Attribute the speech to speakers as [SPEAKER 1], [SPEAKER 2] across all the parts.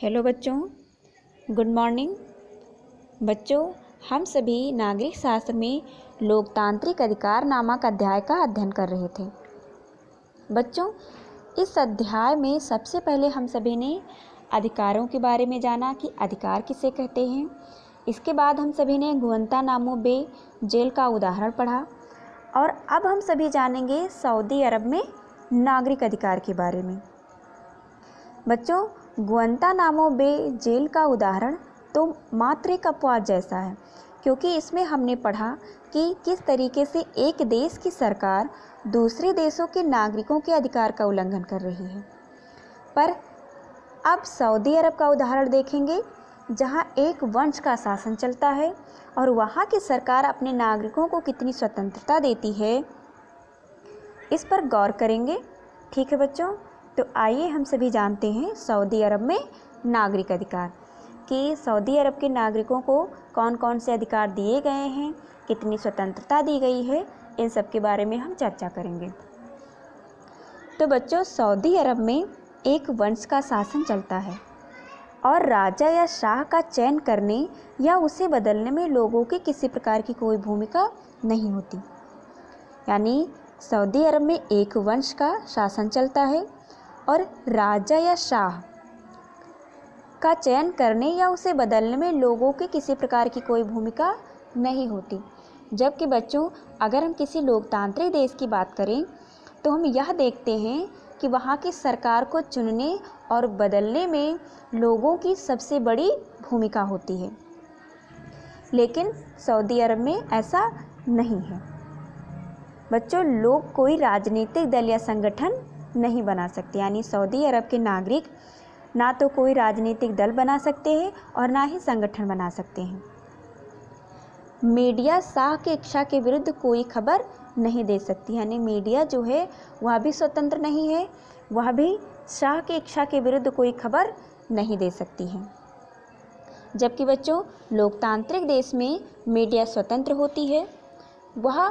[SPEAKER 1] Hello बच्चों, good morning. बच्चों, हम सभी नागरिक शास्त्र में लोकतांत्रिक अधिकार नामक अध्याय का अध्ययन कर रहे थे। बच्चों, इस अध्याय में सबसे पहले हम सभी ने अधिकारों के बारे में जाना कि अधिकार किसे कहते हैं। इसके बाद हम सभी ने गुआंतानामो बे जेल का उदाहरण पढ़ा और अब हम सभी जानेंगे सऊदी अरब में नागरिक अधिकार के बारे में। बच्चों, गुआंतानामो बे जेल का उदाहरण तो मात्र एक अपवाद जैसा है, क्योंकि इसमें हमने पढ़ा कि किस तरीके से एक देश की सरकार दूसरे देशों के नागरिकों के अधिकार का उल्लंघन कर रही है। पर अब सऊदी अरब का उदाहरण देखेंगे, जहां एक वंश का शासन चलता है और वहां की सरकार अपने नागरिकों को कितनी स्वतंत्रता देती है, इस पर गौर करेंगे। ठीक है बच्चों, तो आइए हम सभी जानते हैं सऊदी अरब में नागरिक अधिकार कि सऊदी अरब के नागरिकों को कौन कौन से अधिकार दिए गए हैं, कितनी स्वतंत्रता दी गई है, इन सब के बारे में हम चर्चा करेंगे। तो बच्चों, सऊदी अरब में एक वंश का शासन चलता है और राजा या शाह का चयन करने या उसे बदलने में लोगों की किसी प्रकार की कोई भूमिका नहीं होती। यानी सऊदी अरब में एक वंश का शासन चलता है और राजा या शाह का चयन करने या उसे बदलने में लोगों की किसी प्रकार की कोई भूमिका नहीं होती। जबकि बच्चों, अगर हम किसी लोकतांत्रिक देश की बात करें तो हम यह देखते हैं कि वहाँ की सरकार को चुनने और बदलने में लोगों की सबसे बड़ी भूमिका होती है। लेकिन सऊदी अरब में ऐसा नहीं है। बच्चों, लोग कोई राजनीतिक दल या संगठन नहीं बना सकते। यानी सऊदी अरब के नागरिक ना तो कोई राजनीतिक दल बना सकते हैं और ना ही संगठन बना सकते हैं। मीडिया शाह की इच्छा के विरुद्ध कोई खबर नहीं दे सकती। यानी मीडिया जो है वह भी स्वतंत्र नहीं है, वह भी शाह की इच्छा के विरुद्ध कोई खबर नहीं दे सकती है। जबकि बच्चों, लोकतांत्रिक देश में मीडिया स्वतंत्र होती है, वह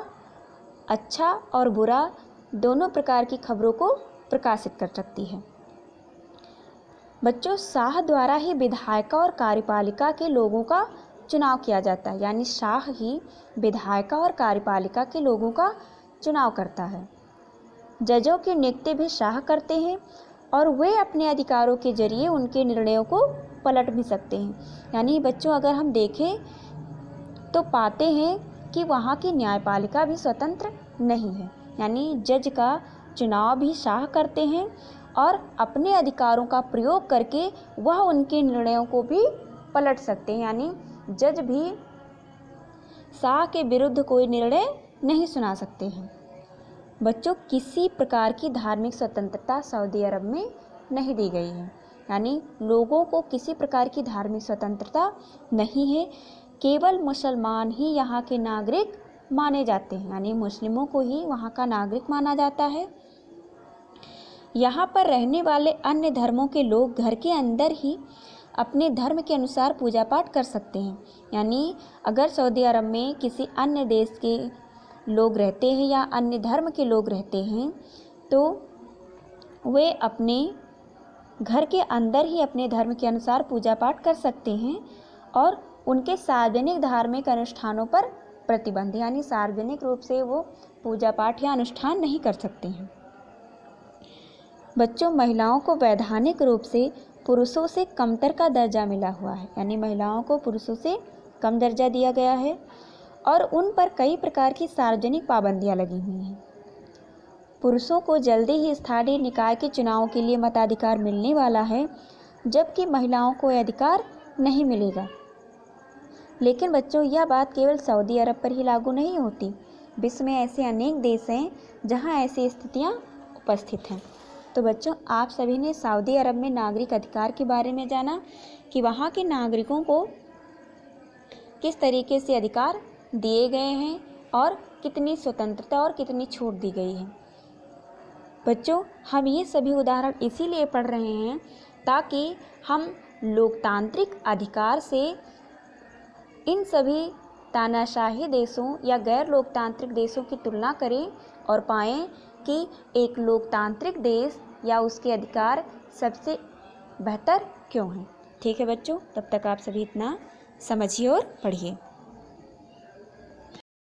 [SPEAKER 1] अच्छा और बुरा दोनों प्रकार की खबरों को प्रकाशित कर सकती है। बच्चों, शाह द्वारा ही विधायिका और कार्यपालिका के लोगों का चुनाव किया जाता है। यानी शाह ही विधायिका और कार्यपालिका के लोगों का चुनाव करता है। जजों की नियुक्ति भी शाह करते हैं और वे अपने अधिकारों के जरिए उनके निर्णयों को पलट भी सकते हैं। यानी बच्चों, अगर हम देखें तो पाते हैं कि वहाँ की न्यायपालिका भी स्वतंत्र नहीं है। यानी जज का चुनाव भी शाह करते हैं और अपने अधिकारों का प्रयोग करके वह उनके निर्णयों को भी पलट सकते हैं। यानी जज भी शाह के विरुद्ध कोई निर्णय नहीं सुना सकते हैं। बच्चों, किसी प्रकार की धार्मिक स्वतंत्रता सऊदी अरब में नहीं दी गई है। यानी लोगों को किसी प्रकार की धार्मिक स्वतंत्रता नहीं है। केवल मुसलमान ही यहाँ के नागरिक माने जाते हैं। यानी मुस्लिमों को ही वहाँ का नागरिक माना जाता है। यहाँ पर रहने वाले अन्य धर्मों के लोग घर के अंदर ही अपने धर्म के अनुसार पूजा पाठ कर सकते हैं। यानी अगर सऊदी अरब में किसी अन्य देश के लोग रहते हैं या अन्य धर्म के लोग रहते हैं तो वे अपने घर के अंदर ही अपने धर्म के अनुसार पूजा पाठ कर सकते हैं और उनके सार्वजनिक धार्मिक अनुष्ठानों पर प्रतिबंध, यानी सार्वजनिक रूप से वो पूजा पाठ या अनुष्ठान नहीं कर सकते हैं। बच्चों, महिलाओं को वैधानिक रूप से पुरुषों से कमतर का दर्जा मिला हुआ है। यानी महिलाओं को पुरुषों से कम दर्जा दिया गया है और उन पर कई प्रकार की सार्वजनिक पाबंदियां लगी हुई हैं। पुरुषों को जल्दी ही स्थानीय निकाय के चुनाव के लिए मताधिकार मिलने वाला है, जबकि महिलाओं को यह अधिकार नहीं मिलेगा। लेकिन बच्चों, यह बात केवल सऊदी अरब पर ही लागू नहीं होती। विश्व में ऐसे अनेक देश हैं जहां ऐसी स्थितियां उपस्थित हैं। तो बच्चों, आप सभी ने सऊदी अरब में नागरिक अधिकार के बारे में जाना कि वहाँ के नागरिकों को किस तरीके से अधिकार दिए गए हैं और कितनी स्वतंत्रता और कितनी छूट दी गई है। बच्चों, हम ये सभी उदाहरण इसीलिए पढ़ रहे हैं ताकि हम लोकतांत्रिक अधिकार से इन सभी तानाशाही देशों या गैर लोकतांत्रिक देशों की तुलना करें और पाएं कि एक लोकतांत्रिक देश या उसके अधिकार सबसे बेहतर क्यों हैं। ठीक है बच्चों, तब तक आप सभी इतना समझिए और पढ़िए।